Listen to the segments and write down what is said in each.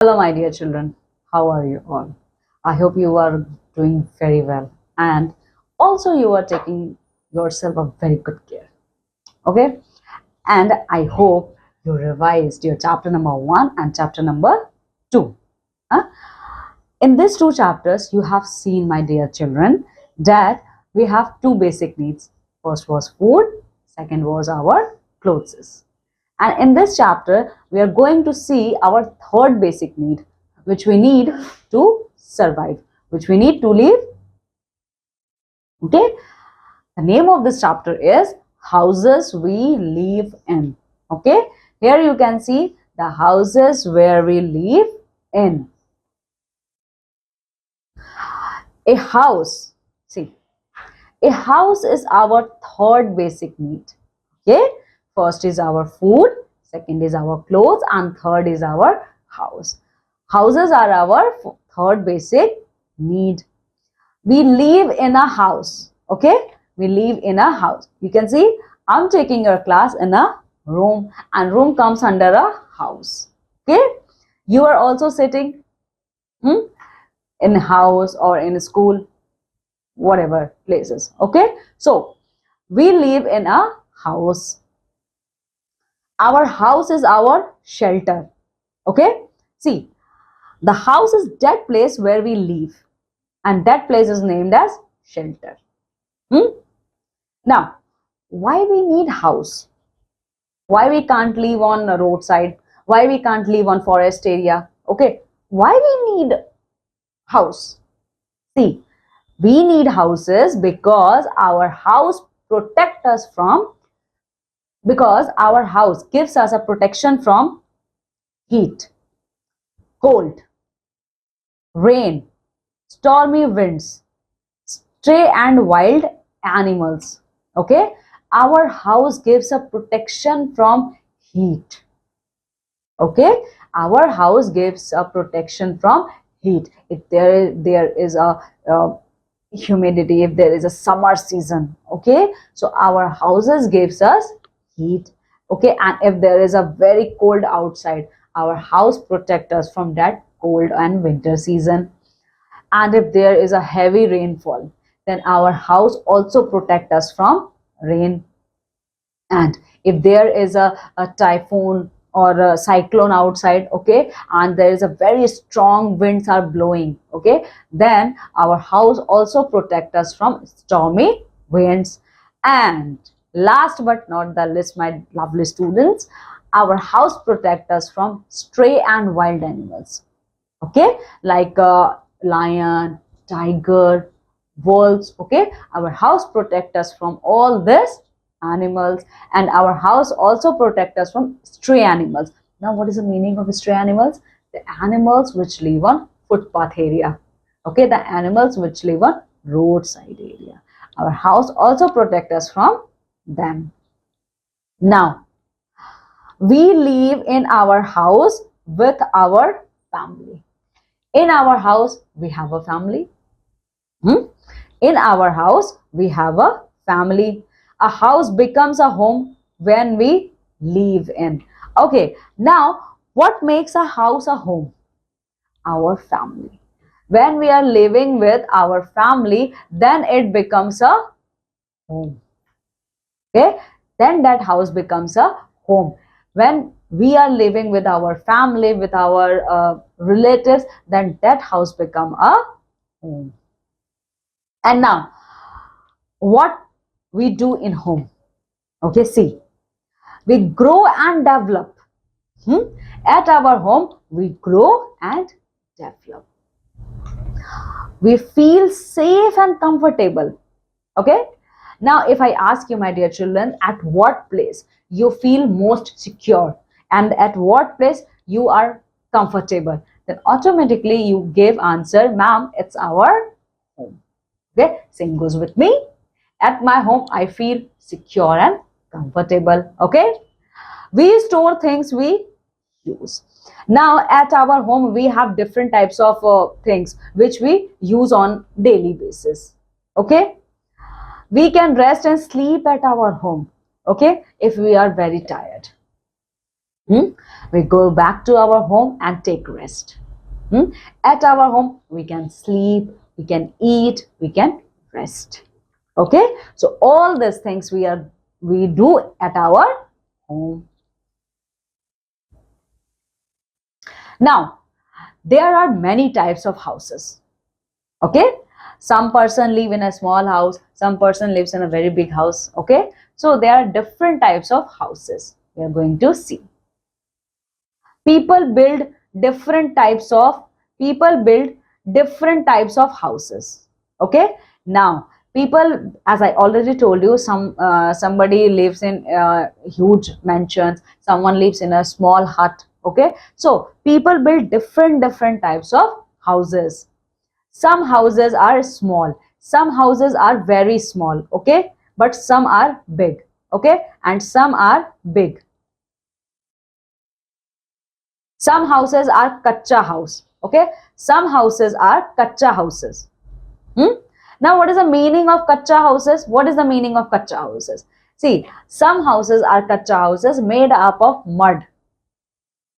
Hello, my dear children. How are you all? I hope you are doing very well, and also you are taking yourself a very good care. Okay, and I hope you revised your chapter number 1 and chapter number 2. Huh? In these two chapters, you have seen, my dear children, that we have two basic needs. First was food, second was our clothes. And in this chapter, we are going to see our third basic need, which we need to survive, which we need to live. Okay, the name of this chapter is Houses We Live In. Okay, here you can see the houses where we live in. A house, see, a house is our third basic need. Okay, first is our food, second is our clothes, and third is our house. Houses are our third basic need. We live in a house. Okay, we live in a house. You can see I'm taking your class in a room, and room comes under a house. Okay, you are also sitting in a house or in a school, whatever places. Okay, so we live in a house. Our house is our shelter. Okay, see, the house is that place where we live, and that place is named as shelter. Now, why we need house? Why we can't live on a roadside? Why we can't live on forest area? Okay, why we need house? See, we need houses because our house protect us from, because our house gives us a protection from heat, cold, rain, stormy winds, stray and wild animals. Okay, our house gives a protection from heat. Okay, our house gives a protection from heat. If there is a humidity, if there is a summer season, okay, so our houses gives us heat. Okay, and if there is a very cold outside, our house protect us from that cold and winter season. And if there is a heavy rainfall, then our house also protect us from rain. And if there is a typhoon or a cyclone outside, okay, and there is a very strong winds are blowing, okay, then our house also protect us from stormy winds. And last but not the least, my lovely students, our house protect us from stray and wild animals. Okay, like lion, tiger, wolves. Okay, our house protect us from all this animals, and our house also protect us from stray animals. Now, what is the meaning of stray animals? The animals which live on footpath area. Okay, the animals which live on roadside area. Our house also protect us from them. Now, we live in our house with our family. In our house, we have a family. In our house, we have a family. A house becomes a home when we live in. Okay, now what makes a house a home? Our family. When we are living with our family, then it becomes a home. Okay, then that house becomes a home. When we are living with our family, with our relatives, then that house become a home. And now, what we do in home? Okay, see, we grow and develop. At our home, we grow and develop. We feel safe and comfortable. Okay, now if I ask you, my dear children, at what place you feel most secure and at what place you are comfortable, then automatically you give answer, ma'am, it's our home. Okay, same goes with me. At my home, I feel secure and comfortable. Okay, we store things we use. Now, at our home, we have different types of things which we use on daily basis. Okay, we can rest and sleep at our home. Okay, if we are very tired. Hmm? We go back to our home and take rest. Hmm? At our home, we can sleep, we can eat, we can rest. Okay, so all these things we do at our home. Now, there are many types of houses. Okay, some person live in a small house, some person lives in a very big house. Okay, so there are different types of houses we are going to see. People build different types of people build different types of houses. Okay, now people, as I already told you, somebody lives in huge mansions, someone lives in a small hut. Okay, so people build different types of houses. Some houses are small, some houses are very small. Okay, but some are big. Okay, and some are big. Some houses are kacha house. Okay, some houses are kacha houses. Hmm? Now, what is the meaning of kacha houses? What is the meaning of kacha houses? See, some houses are kacha houses made up of mud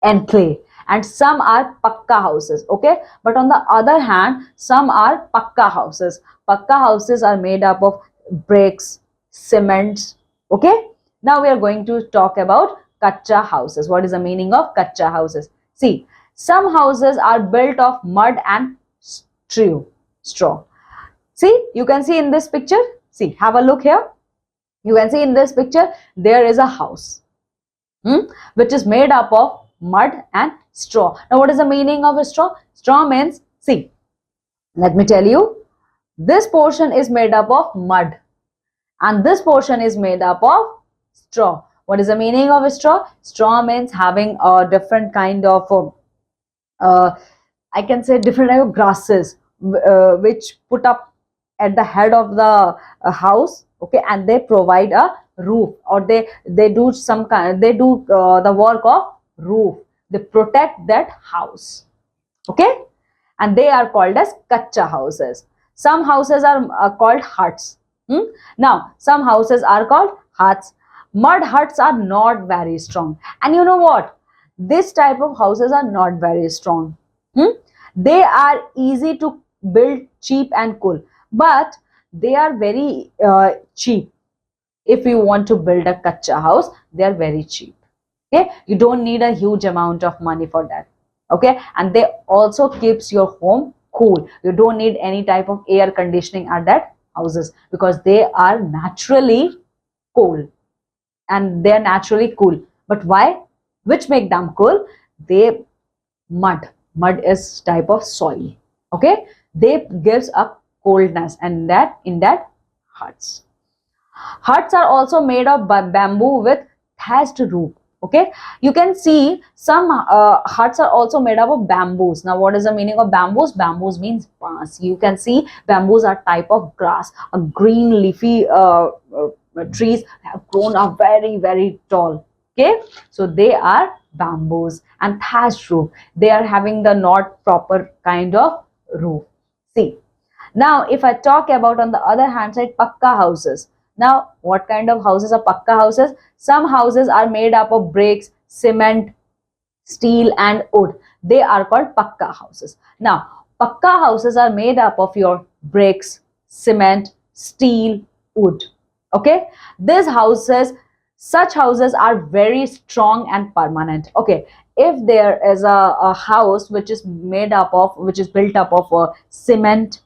and clay, and some are pakka houses. Okay, but on the other hand, some are pakka houses. Pakka houses are made up of bricks, cement. Okay, now we are going to talk about kacha houses. What is the meaning of kacha houses? See, some houses are built of mud and straw. See, you can see in this picture. See, have a look here. You can see in this picture there is a house, which is made up of mud and straw. Now, what is the meaning of a straw? Straw means, see, let me tell you, this portion is made up of mud and this portion is made up of straw. What is the meaning of a straw? Straw means having a different kind of I can say different type of grasses which put up at the head of the house. Okay, and they provide a roof, or they do some kind, they do the work of roof. They protect that house. Okay, and they are called as kacha houses. Some houses are called huts. Now, some houses are called huts. Mud huts are not very strong, and you know what, this type of houses are not very strong. Hmm? They are easy to build, cheap and cool, but they are very cheap. If you want to build a kacha house, they are very cheap. Okay, you don't need a huge amount of money for that. Okay, and they also keeps your home cool. You don't need any type of air conditioning at that houses because they are naturally cool, and they are naturally cool. But why? Which make them cool? They mud is type of soil. Okay, they gives a coldness, and that in that huts. Huts are also made of bamboo with thatched roof. Okay, you can see some huts are also made up of bamboos. Now, what is the meaning of bamboos? Bamboos means bans. You can see bamboos are type of grass, a green leafy trees have grown up very tall. Okay, so they are bamboos and thatched roof. They are having the not proper kind of roof. See, now, if I talk about on the other hand side, pakka houses. Now, what kind of houses are pakka houses? Some houses are made up of bricks, cement, steel and wood. They are called pakka houses. Now, pakka houses are made up of your bricks, cement, steel, wood. Okay, these houses, such houses are very strong and permanent. Okay, if there is a house which is made up of, which is built up of cement,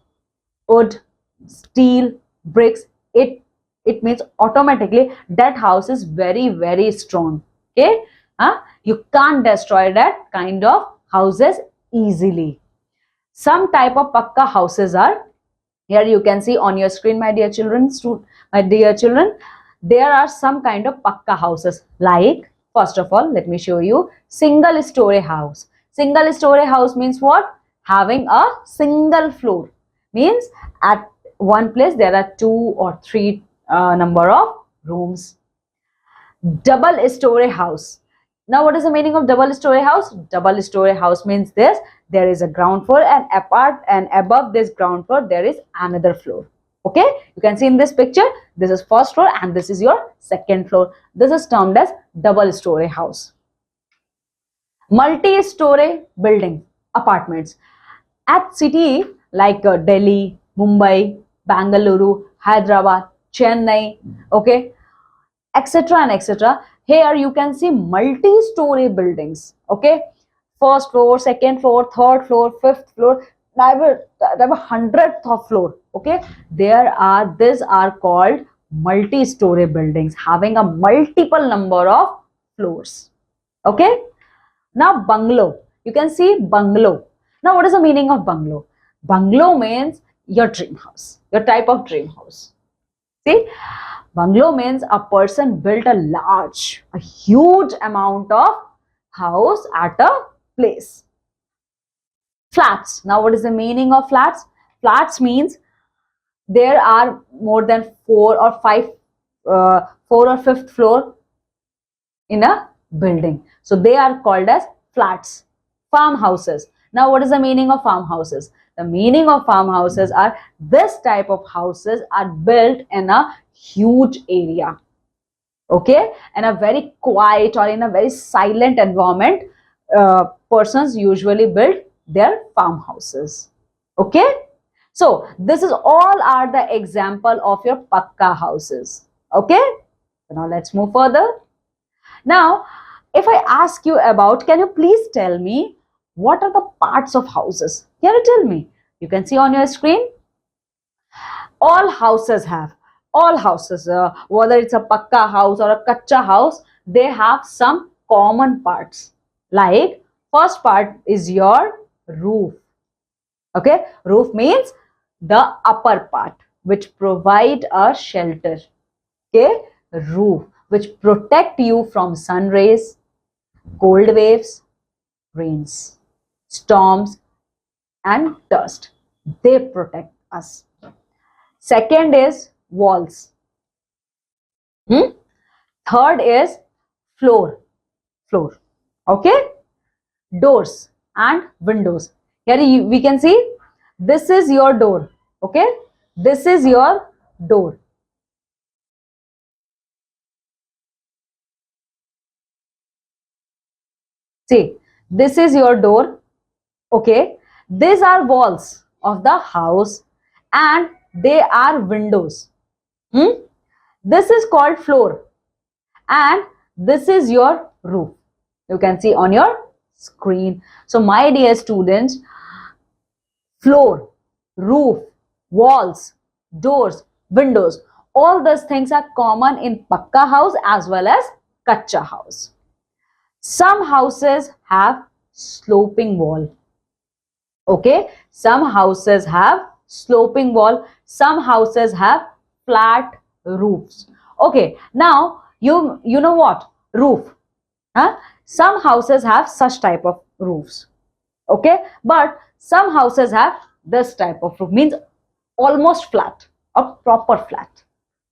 wood, steel, bricks, it means automatically that house is very strong. Okay, you can't destroy that kind of houses easily. Some type of pakka houses are here. You can see on your screen, my dear children. My dear children, there are some kind of pakka houses. Like, first of all, let me show you single story house. Single story house means what? Having a single floor. Means at one place there are 2 or 3 number of rooms. Double story house. Now, what is the meaning of double story house? Double story house means this: there is a ground floor, and apart and above this ground floor there is another floor. Okay, you can see in this picture, this is first floor and this is your second floor. This is termed as double story house. Multi-story building, apartments. At city like Delhi, Mumbai, Bangalore, Hyderabad, Chennai, okay, etc. and etc. Here you can see multi-story buildings, okay, first floor, second floor, third floor, fifth floor, never hundredth of floor, okay. These are called multi-story buildings having a multiple number of floors, okay. Now bungalow, you can see bungalow. Now what is the meaning of bungalow? Bungalow means your dream house, your type of dream house. See, bungalow means a person built a huge amount of house at a place. Flats. Now what is the meaning of flats? Flats means there are more than four or fifth floor in a building. So they are called as flats. Farmhouses. Now what is the meaning of farmhouses? The meaning of farmhouses are this type of houses are built in a huge area, okay, in a very quiet or in a very silent environment. Persons usually build their farmhouses, okay. So this is all are the example of your pakka houses, okay. So now let's move further. Now if I ask you about, can you please tell me what are the parts of houses? Can you tell me? You can see on your screen, all houses have, all houses, whether it's a pakka house or a kacha house, they have some common parts. Like first part is your roof, okay. Roof means the upper part which provide a shelter, okay. Roof which protect you from sun rays, cold waves, rains, storms and dust. They protect us. Second is walls. Third is floor. Floor. Okay. Doors and windows. Here we can see this is your door. Okay. This is your door. See, this is your door. Okay. These are walls of the house and they are windows. This is called floor and this is your roof. You can see on your screen. So my dear students, floor, roof, walls, doors, windows, all these things are common in pakka house as well as kacha house. Some houses have sloping wall. Okay, some houses have sloping wall, some houses have flat roofs. Okay, now you know what? Roof. Huh? Some houses have such type of roofs. Okay, but some houses have this type of roof, means almost flat or proper flat.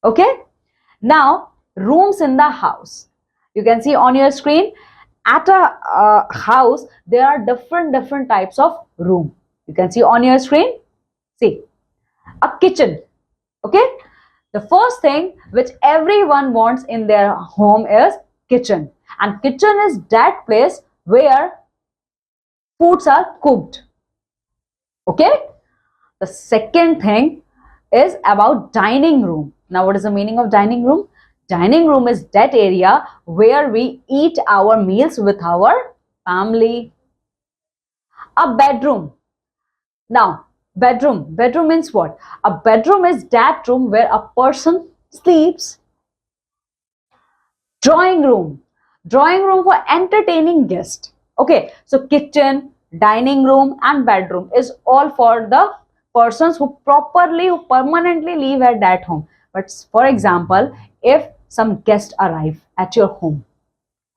Okay, now rooms in the house. You can see on your screen, at a house there are different types of room. You can see on your screen. See, a kitchen. Okay, the first thing which everyone wants in their home is kitchen, and kitchen is that place where foods are cooked. Okay, the second thing is about dining room. Now what is the meaning of dining room? Dining room is that area where we eat our meals with our family. A bedroom. Now bedroom means what? A bedroom is that room where a person sleeps. Drawing room for entertaining guests. Okay, so kitchen, dining room and bedroom is all for the persons who permanently live at that home. But for example, if some guests arrive at your home,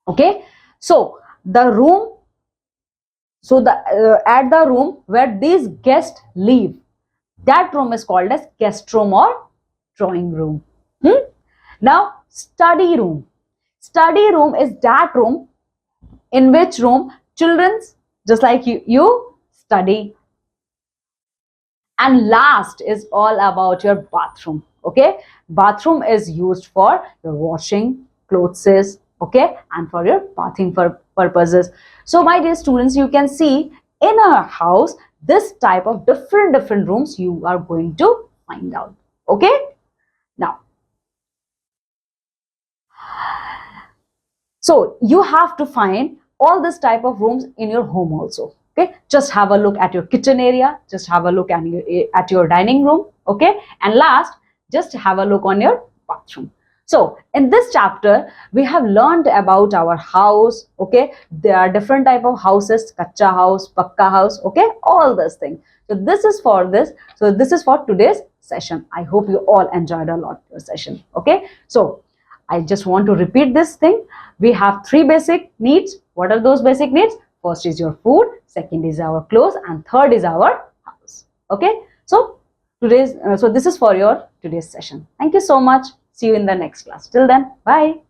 okay, so the room, so the at the room where these guests live, that room is called as guest room or drawing room. Now study room. Study room is that room in which room children just like you study. And last is all about your bathroom. Okay, bathroom is used for your washing clothes, okay, and for your bathing purposes. So my dear students, you can see in a house this type of different rooms you are going to find out. Okay, now so you have to find all this type of rooms in your home also. Okay, just have a look at your kitchen area, just have a look at your dining room, okay, and last just have a look on your bathroom. So in this chapter we have learned about our house. Okay, there are different type of houses, kacha house, pakka house, okay, all these things. So this is for this. So this is for today's session. I hope you all enjoyed a lot your session. Okay, so I just want to repeat this thing. We have three basic needs. What are those basic needs? First is your food, second is our clothes, and third is our house. Okay, so so this is for your today's session. Thank you so much. See you in the next class. Till then, bye.